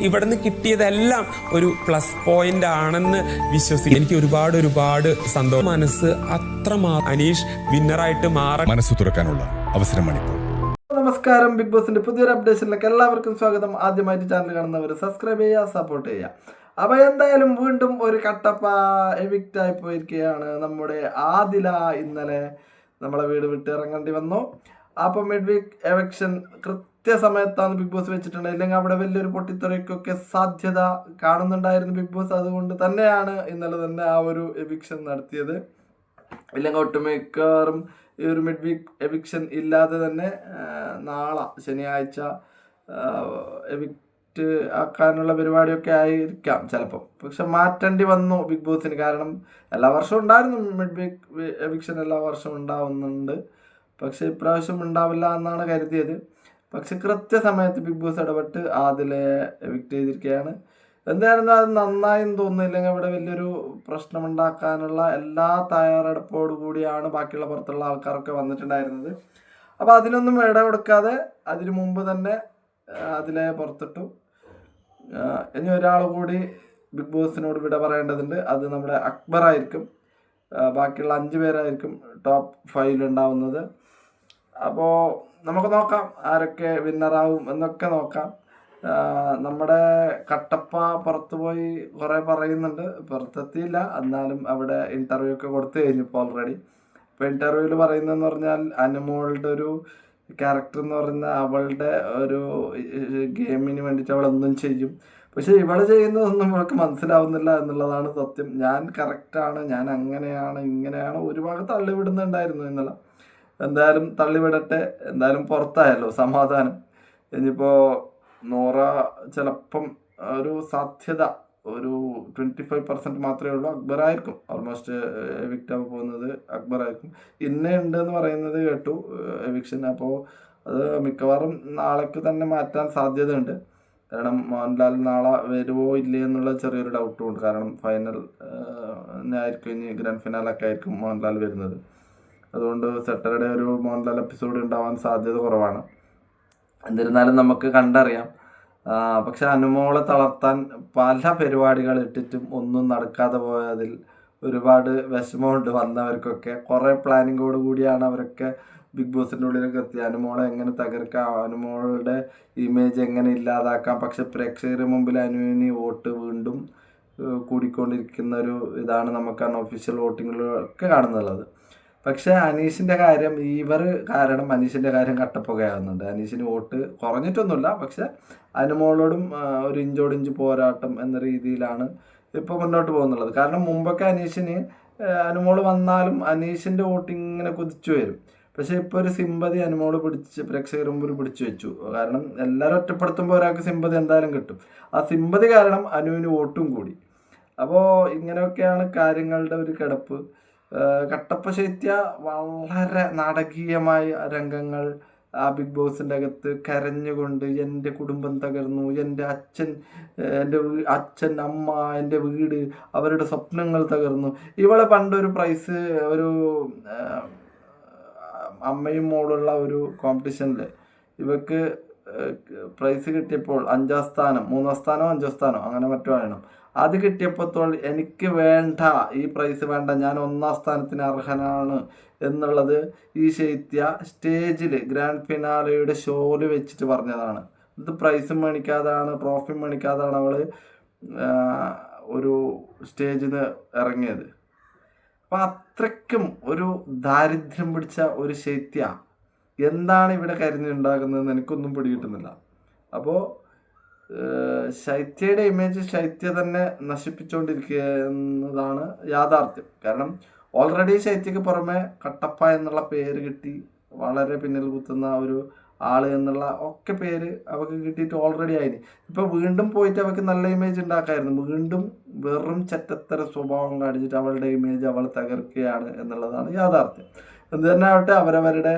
ഇവിടുന്ന് കിട്ടിയതെല്ലാം ഒരു plus point ആണെന്ന് വിശ്വസിക്കും. എനിക്ക് ഒരുപാട് സന്തോഷം. മനസ്സ് അത്രമാത്രം അനീഷ് വിന്നറായിട്ട് മാറാൻ മനസ്സ് തുറക്കാനുള്ള അവസരമാണിപ്പോൾ. നമസ്കാരം, ബിഗ് ബോസിന്റെ പുതിയൊരു അപ്ഡേഷനിലേക്ക് എല്ലാവർക്കും സ്വാഗതം. ആദ്യമായിട്ട് ചാനൽ കാണുന്നവർ സബ്സ്ക്രൈബ് ചെയ്യുക, സപ്പോർട്ട് ചെയ്യുക. അപ്പോൾ എന്തായാലും വീണ്ടും ഒരു കട്ടപ്പ എവിക്റ്റ് ആയി പോയിരിക്കുകയാണ്. നമ്മുടെ ആദില ഇന്നലെ നമ്മളെ വീട് വിട്ട് ഇറങ്ങേണ്ടി വന്നു. അപ്പോൾ മിഡ് വീക്ക് എവിക്ഷൻ കൃത്യസമയത്താണ് ബിഗ് ബോസ് വെച്ചിട്ടുണ്ട്. ഇല്ലെങ്കിൽ അവിടെ വലിയൊരു പൊട്ടിത്തെറിക്കൊക്കെ സാധ്യത കാണുന്നുണ്ടായിരുന്നു ബിഗ് ബോസ്. അതുകൊണ്ട് തന്നെയാണ് ഇന്നലെ തന്നെ ആ ഒരു എവിക്ഷൻ നടത്തിയത്. ഇല്ലെങ്കിൽ ഒട്ടുമിക്കവാറും ഈ ഒരു മിഡ് വീക്ക് എവിക്ഷൻ ഇല്ലാതെ തന്നെ നാളെ ശനിയാഴ്ച എവിക്റ്റ് ആക്കാനുള്ള പരിപാടിയൊക്കെ ആയിരിക്കാം ചിലപ്പം. പക്ഷെ മാറ്റേണ്ടി വന്നു ബിഗ് ബോസിന്. കാരണം എല്ലാ വർഷവും ഉണ്ടായിരുന്നു മിഡ് വീക്ക് എവിക്ഷൻ, എല്ലാ വർഷവും ഉണ്ടാവുന്നുണ്ട്. പക്ഷെ ഇപ്രാവശ്യം ഉണ്ടാവില്ല എന്നാണ് കരുതിയത്. പക്ഷെ കൃത്യസമയത്ത് ബിഗ് ബോസ് ഇടപെട്ട് അതിലെ എവിക്റ്റ് ചെയ്തിരിക്കുകയാണ്. എന്തായിരുന്നു അത് നന്നായെന്ന് തോന്നുന്നില്ലെങ്കിൽ അവിടെ വലിയൊരു പ്രശ്നമുണ്ടാക്കാനുള്ള എല്ലാ തയ്യാറെടുപ്പോടു കൂടിയാണ് ബാക്കിയുള്ള പുറത്തുള്ള ആൾക്കാരൊക്കെ വന്നിട്ടുണ്ടായിരുന്നത്. അപ്പോൾ അതിനൊന്നും ഇടപെടുക്കാതെ അതിനു മുമ്പ് തന്നെ അതിലെ പുറത്തിട്ടു. ഇനി ഒരാൾ കൂടി ബിഗ് ബോസിനോട് വിട പറയേണ്ടതുണ്ട്. അത് നമ്മുടെ അക്ബറായിരിക്കും. ബാക്കിയുള്ള 5 പേരായിരിക്കും ടോപ്പ് 5 ഉണ്ടാവുന്നത്. അപ്പോൾ നമുക്ക് നോക്കാം ആരൊക്കെ വിന്നറാവും എന്നൊക്കെ നോക്കാം. നമ്മുടെ കട്ടപ്പ പുറത്തു പോയി കുറേ പറയുന്നുണ്ട്, പുറത്തെത്തിയില്ല. എന്നാലും അവിടെ ഇൻ്റർവ്യൂ ഒക്കെ കൊടുത്തു കഴിഞ്ഞിപ്പോൾ ഓൾറെഡി. ഇപ്പോൾ ഇൻ്റർവ്യൂവിൽ പറയുന്നതെന്ന് പറഞ്ഞാൽ അനുമോളുടെ ഒരു ക്യാരക്ടർ എന്ന് പറഞ്ഞാൽ അവളുടെ ഒരു ഗെയിമിന് വേണ്ടിയിട്ട് അവളൊന്നും ചെയ്യും. പക്ഷെ ഇവൾ ചെയ്യുന്നതൊന്നും ഇവൾക്ക് മനസ്സിലാവുന്നില്ല എന്നുള്ളതാണ് സത്യം. ഞാൻ കറക്റ്റാണ്, ഞാൻ അങ്ങനെയാണ് ഇങ്ങനെയാണ് ഒരുപാട് തള്ളിവിടുന്നുണ്ടായിരുന്നു ഇന്നലെ. എന്തായാലും തള്ളിവിടട്ടെ, എന്തായാലും പുറത്തായല്ലോ, സമാധാനം. ഇനിയിപ്പോൾ നോറ ചിലപ്പം ഒരു സാധ്യത ഒരു 25% മാത്രമേ ഉള്ളൂ. അക്ബറായിരിക്കും ഓൾമോസ്റ്റ് എവിക്റ്റ് ആയി പോകുന്നത്, അക്ബറായിരിക്കും. ഇന്നേ ഉണ്ടെന്ന് പറയുന്നത് കേട്ടു എവിക്ഷൻ. അപ്പോൾ അത് മിക്കവാറും നാളേക്ക് തന്നെ മാറ്റാൻ സാധ്യതയുണ്ട്. കാരണം മോഹൻലാൽ നാളെ വരുമോ ഇല്ലേ എന്നുള്ള ചെറിയൊരു ഡൗട്ടും ഉണ്ട്. കാരണം ഫൈനൽ ആയിരിക്കും, ഇനി ഗ്രാൻഡ് ഫിനാലൊക്കെ ആയിരിക്കും മോഹൻലാൽ വരുന്നത്. അതുകൊണ്ട് സാറ്റർഡേ ഒരു മോഹൻലാൽ എപ്പിസോഡ് ഉണ്ടാവാൻ സാധ്യത കുറവാണ്. എന്നിരുന്നാലും നമുക്ക് കണ്ടറിയാം. പക്ഷെ അനുമോളെ തളർത്താൻ പല പരിപാടികൾ ഇട്ടിട്ടും ഒന്നും നടക്കാതെ പോയതിൽ ഒരുപാട് വിഷമമുണ്ട് വന്നവർക്കൊക്കെ. കുറേ പ്ലാനിങ്ങോട് കൂടിയാണ് അവരൊക്കെ ബിഗ് ബോസിൻ്റെ ഉള്ളിലേക്ക് എത്തി. അനുമോളെ എങ്ങനെ തകർക്കാം, അനുമോളുടെ ഇമേജ് എങ്ങനെ ഇല്ലാതാക്കാം. പക്ഷെ പ്രേക്ഷകരുടെ മുമ്പിൽ അനുവിന് വോട്ട് വീണ്ടും കൂടിക്കൊണ്ടിരിക്കുന്ന ഒരു ഇതാണ് നമുക്ക് അൺഒഫീഷ്യൽ വോട്ടിങ്ങിലൊക്കെ കാണുന്നുള്ളത്. പക്ഷെ അനീഷിൻ്റെ കാര്യം, ഇവർ കാരണം അനീഷിൻ്റെ കാര്യം കട്ടപ്പുകയാകുന്നുണ്ട്. അനീഷിന് വോട്ട് കുറഞ്ഞിട്ടൊന്നുമില്ല, പക്ഷെ അനുമോളോടും ഒരു ഇഞ്ചോടിഞ്ച് പോരാട്ടം എന്ന രീതിയിലാണ് ഇപ്പോൾ മുന്നോട്ട് പോകുന്നുള്ളത്. കാരണം മുമ്പൊക്കെ അനീഷിന് അനുമോള് വന്നാലും അനീഷിൻ്റെ വോട്ട് ഇങ്ങനെ കുതിച്ചു വരും. പക്ഷേ ഇപ്പോൾ ഒരു സിമ്പതി അനുമോള് പ്രേക്ഷകർ മുമ്പിൽ പിടിച്ചു വെച്ചു. കാരണം എല്ലാവരും ഒറ്റപ്പെടുത്തുമ്പോൾ ഒരാൾക്ക് സിമ്പതി എന്തായാലും കിട്ടും. ആ സിമ്പതി കാരണം അനുവിന് വോട്ടും കൂടി. അപ്പോൾ ഇങ്ങനെയൊക്കെയാണ് കാര്യങ്ങളുടെ ഒരു കിടപ്പ്. കട്ടപ്പ ശൈത്യ വളരെ നാടകീയമായ രംഗങ്ങൾ ആ ബിഗ് ബോസിൻ്റെ അകത്ത് കരഞ്ഞുകൊണ്ട് എൻ്റെ കുടുംബം തകർന്നു, എൻ്റെ അച്ഛൻ അമ്മ, എൻ്റെ വീട്, അവരുടെ സ്വപ്നങ്ങൾ തകർന്നു. ഇവളെ പണ്ടൊരു പ്രൈസ്, ഒരു അമ്മയും മോളുള്ള ഒരു കോമ്പറ്റീഷനിൽ ഇവക്ക് പ്രൈസ് കിട്ടിയപ്പോൾ 5ാം സ്ഥാനം, 3ാം സ്ഥാനോ 5ാം സ്ഥാനോ അങ്ങനെ മറ്റോ വേണം. അത് കിട്ടിയപ്പോൾ എനിക്ക് വേണ്ട, ഈ പ്രൈസ് വേണ്ട, ഞാൻ 1ാം സ്ഥാനത്തിന് അർഹനാണ് എന്നുള്ളത് ഈ ശൈത്യ സ്റ്റേജിൽ ഗ്രാൻഡ് ഫിനാലയുടെ ഷോയിൽ വെച്ചിട്ട് പറഞ്ഞതാണ്. ഇത് പ്രൈസും മേടിക്കാതാണ്, ട്രോഫിയും മേടിക്കാതാണ് അവൾ ഒരു സ്റ്റേജിൽ നിന്ന് ഇറങ്ങിയത്. അപ്പം അത്രയ്ക്കും ഒരു ദാരിദ്ര്യം പിടിച്ച ഒരു ശൈത്യ എന്താണ് ഇവിടെ കരുതുന്നുണ്ടാകുന്നതെന്ന് എനിക്കൊന്നും പിടികിട്ടുന്നില്ല. അപ്പോൾ ശൈത്യയുടെ ഇമേജ് ശൈത്യ തന്നെ നശിപ്പിച്ചുകൊണ്ടിരിക്കുക എന്നതാണ് യാഥാർത്ഥ്യം. കാരണം ഓൾറെഡി ശൈത്യക്ക് പുറമെ കട്ടപ്പ എന്നുള്ള പേര് കിട്ടി, വളരെ പിന്നിൽ കുത്തുന്ന ഒരു ആള് എന്നുള്ള ഒക്കെ പേര് അവൾക്ക് കിട്ടിയിട്ട് ഓൾറെഡി ആയിന്. ഇപ്പോൾ വീണ്ടും പോയിട്ട് അവൾക്ക് നല്ല ഇമേജ് ഉണ്ടാക്കായിരുന്നു. വീണ്ടും വെറും ചെറ്റത്തര സ്വഭാവം കാണിച്ചിട്ട് അവളുടെ ഇമേജ് അവൾ തകർക്കുകയാണ് എന്നുള്ളതാണ് യാഥാർത്ഥ്യം. എന്ത് തന്നെ ആവട്ടെ, അവരവരുടെ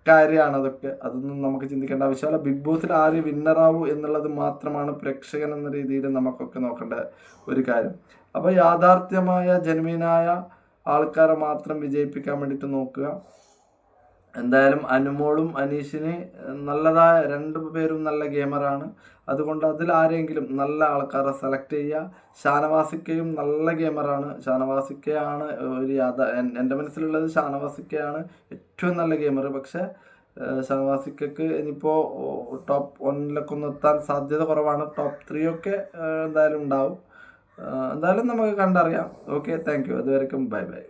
കാര്യമാണ് അതൊക്കെ. അതൊന്നും നമുക്ക് ചിന്തിക്കേണ്ട ആവശ്യമില്ല. ബിഗ് ബോസിൽ ആര് വിന്നറാവൂ എന്നുള്ളത് മാത്രമാണ് പ്രേക്ഷകൻ എന്ന രീതിയിൽ നമുക്കൊക്കെ നോക്കേണ്ട ഒരു കാര്യം. അപ്പോൾ യാഥാർത്ഥ്യമായ ജെനുവിനായ ആൾക്കാരെ മാത്രം വിജയിപ്പിക്കാൻ വേണ്ടിയിട്ട് നോക്കുക. എന്തായാലും അനുമോളും അനീഷിന് നല്ലതായ 2 പേരും നല്ല ഗെയിമറാണ്. അതുകൊണ്ട് അതിൽ ആരെങ്കിലും നല്ല ആൾക്കാരെ സെലക്ട് ചെയ്യുക. ഷാനവാസിക്കയും നല്ല ഗെയിമറാണ്. ഷാനവാസിക്കയാണ് എൻ്റെ മനസ്സിലുള്ളത് ഷാനവാസിക്കയാണ് ഏറ്റവും നല്ല ഗെയിമർ. പക്ഷേ ഷാനവാസിക്കക്ക് ഇനിയിപ്പോൾ ടോപ്പ് 1 ഒന്നും എത്താൻ സാധ്യത കുറവാണ്. ടോപ്പ് 3 ഒക്കെ എന്തായാലും ഉണ്ടാവും. എന്തായാലും നമുക്ക് കണ്ടറിയാം. Okay, thank you. അതുവരെക്കും ബൈ ബൈ.